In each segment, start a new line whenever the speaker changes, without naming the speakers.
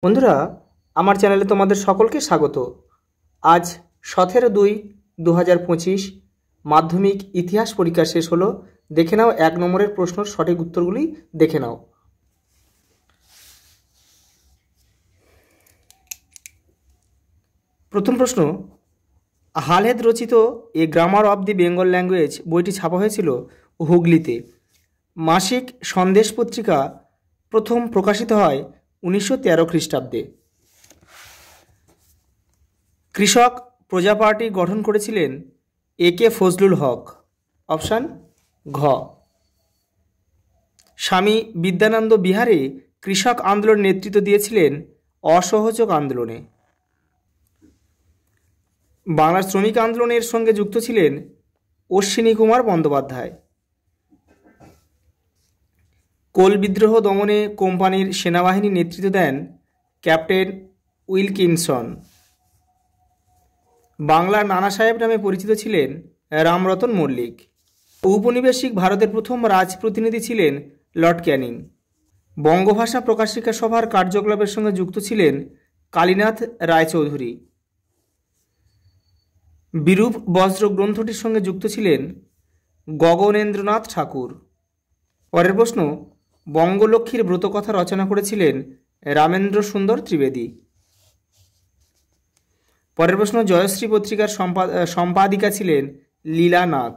বন্ধুরা, আমার চ্যানেলে তোমাদের সকলকে স্বাগত। আজ 17/2/2025 মাধ্যমিক ইতিহাস পরীক্ষা শেষ হলো। দেখে নাও 1 নম্বরের প্রশ্নের সঠিক উত্তরগুলি দেখে নাও। প্রথম প্রশ্ন, হালেদ রচিত a grammar of the Bengal language বইটি ছাপা হয়েছিল হুগলিতে। মাসিক সন্দেশ পত্রিকা প্রথম প্রকাশিত হয় 1913 খ্রিস্টাব্দে। কৃষক প্রজা পার্টি গঠন করেছিলেন এ.কে. ফজলুল হক। অপশান ঘ। স্বামী বিদ্যানন্দ বিহারে কৃষক আন্দোলন নেতৃত্ব দিয়েছিলেন অসহযোগ আন্দোলনে। বাংলার শ্রমিক আন্দোলনের সঙ্গে যুক্ত ছিলেন অশ্বিনী কুমার বন্দ্যোপাধ্যায়। কোল বিদ্রোহ দমনে কোম্পানির সেনাবাহিনী নেতৃত্ব দেন ক্যাপ্টেন উইলকিনসন। বাংলার নানা সাহেব নামে পরিচিত ছিলেন রামরতন মল্লিক। ঔপনিবেশিক ভারতের প্রথম রাজপ্রতিনিধি ছিলেন লর্ড ক্যানিং। বঙ্গভাষা প্রকাশিকা সভার কার্যকলাপের সঙ্গে যুক্ত ছিলেন কালীনাথ রায়চৌধুরী। বিরূপ বজ্র গ্রন্থটির সঙ্গে যুক্ত ছিলেন গগনেন্দ্রনাথ ঠাকুর। পরের প্রশ্ন, বঙ্গলক্ষ্মীর ব্রতকথা রচনা করেছিলেন রামেন্দ্র সুন্দর ত্রিবেদী। পরের প্রশ্ন, জয়শ্রী পত্রিকার সম্পাদিকা ছিলেন লীলা নাগ।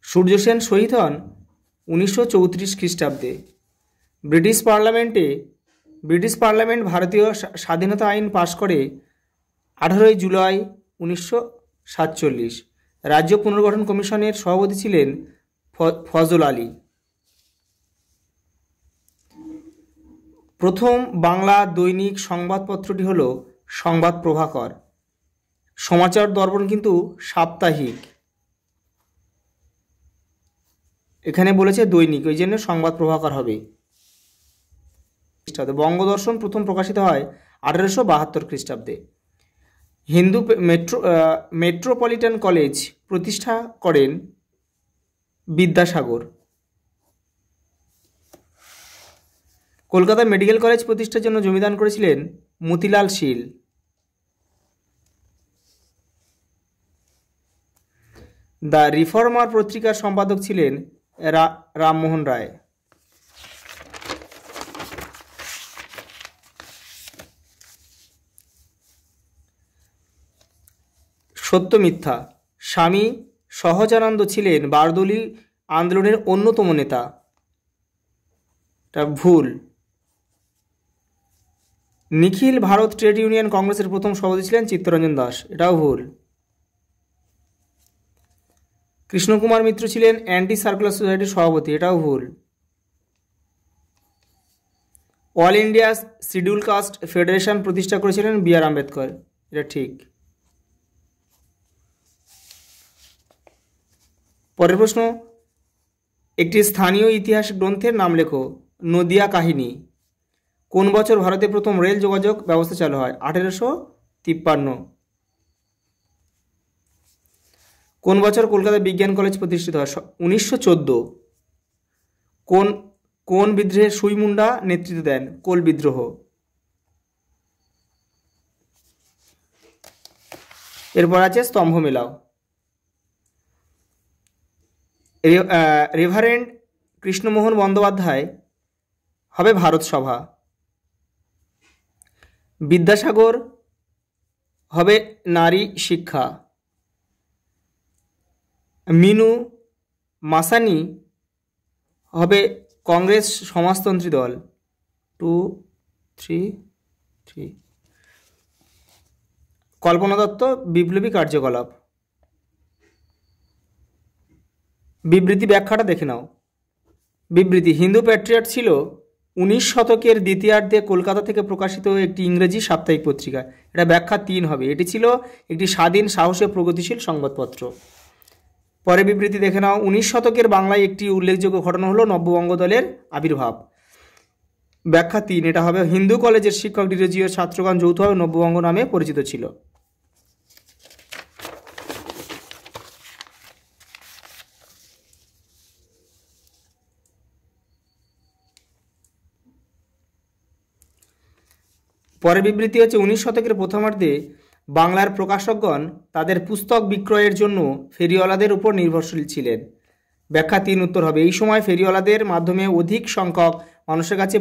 সূর্যসেন শহীদ হন 1934 খ্রিস্টাব্দে। ব্রিটিশ পার্লামেন্ট ভারতীয় স্বাধীনতা আইন পাশ করে 18 জুলাই 1947। রাজ্য পুনর্গঠন কমিশনের সভাপতি ছিলেন ফজল আলী। প্রথম বাংলা দৈনিক সংবাদপত্রটি হল সংবাদ প্রভাকর। সমাচার দর্পণ কিন্তু সাপ্তাহিক, এখানে বলেছে দৈনিক, ওই জন্য সংবাদ প্রভাকর হবে। বঙ্গদর্শন প্রথম প্রকাশিত হয় 1872 খ্রিস্টাব্দে। হিন্দু মেট্রোপলিটন কলেজ প্রতিষ্ঠা করেন বিদ্যাসাগর। কলকাতা মেডিকেল কলেজ প্রতিষ্ঠার জন্য জমিদান করেছিলেন মতিলাল শীল। দ্য রিফর্মার পত্রিকার সম্পাদক ছিলেন রামমোহন রায়। সত্য মিথ্যা, স্বামী সহজানন্দ ছিলেন বারদলী আন্দোলনের অন্যতম নেতা। এটা ভুল। নিখিল ভারত ট্রেড ইউনিয়ন কংগ্রেসের প্রথম সভাপতি ছিলেন চিত্তরঞ্জন দাস। এটাও ভুল। কৃষ্ণকুমার মিত্র ছিলেন অ্যান্টি সার্কুলার সোসাইটির সভাপতি। এটাও ভুল। All India scheduled caste federation প্রতিষ্ঠা করেছিলেন বি.আর. আম্বেদকর। এটা ঠিক। পরের প্রশ্ন, একটি স্থানীয় ইতিহাস গ্রন্থের নাম লেখো। নদিয়া কাহিনী। কোন বছর ভারতে প্রথম রেল যোগাযোগ ব্যবস্থা চালু হয়? 1853। কোন বছর কলকাতা বিজ্ঞান কলেজ প্রতিষ্ঠিত হয়? 1914। কোন বিদ্রোহে সুই মুন্ডা নেতৃত্ব দেন? কোল বিদ্রোহ। এরপর আছে স্তম্ভ মেলাও। রেভারেন্ড কৃষ্ণমোহন বন্দ্যোপাধ্যায় হবে ভারত সভা। বিদ্যাসাগর হবে নারী শিক্ষা। মিনু মাসানি হবে কংগ্রেস সমাজতন্ত্রী দল। 2, 3, 3। কল্পনা দত্ত বিপ্লবী কার্যকলাপ। বিবৃতি ব্যাখ্যাটা দেখে নাও। বিবৃতি, হিন্দু প্যাট্রিয়ট ছিল 19 শতকের দ্বিতীয়ার্ধে কলকাতা থেকে প্রকাশিত একটি ইংরেজি সাপ্তাহিক পত্রিকা। এটা ব্যাখ্যা 3 হবে। এটি ছিল একটি স্বাধীন, সাহসী, প্রগতিশীল সংবাদপত্র। পরে বিবৃতি দেখে নাও। 19 শতকের বাংলায় একটি উল্লেখযোগ্য ঘটনা হলো নব্যবঙ্গ দলের আবির্ভাব। ব্যাখ্যা 3, এটা হবে হিন্দু কলেজের শিক্ষক ডিরোজিও ছাত্রগণ যৌথভাবে নব্যবঙ্গ নামে পরিচিত ছিল। পরের বিবৃতি হচ্ছে 19 শতকের প্রথমার্ধে বাংলার প্রকাশকগণ তাদের পুস্তক বিক্রয়ের জন্য ফেরিওয়ালাদের উপর নির্ভরশীল ছিলেন। ব্যাখ্যা 3 উত্তর হবে এই সময় ফেরিওয়ালাদের মাধ্যমে অধিক সংখ্যক মানুষের কাছে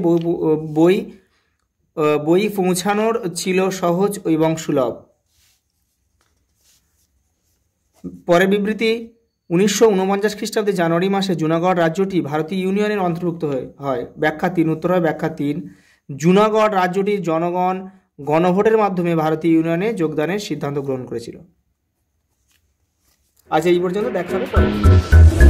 বই পৌঁছানোর ছিল সহজ এবং সুলভ। পরের বিবৃতি 1949 খ্রিস্টাব্দে জানুয়ারি মাসে জুনাগড় রাজ্যটি ভারতীয় ইউনিয়নের অন্তর্ভুক্ত হয়। ব্যাখ্যা 3 উত্তর হয় ব্যাখ্যা 3, জুনাগড় রাজ্যটির জনগণ গণভোটের মাধ্যমে ভারতীয় ইউনিয়নে যোগদানের সিদ্ধান্ত গ্রহণ করেছিল। আজ এই পর্যন্ত, দেখা হবে।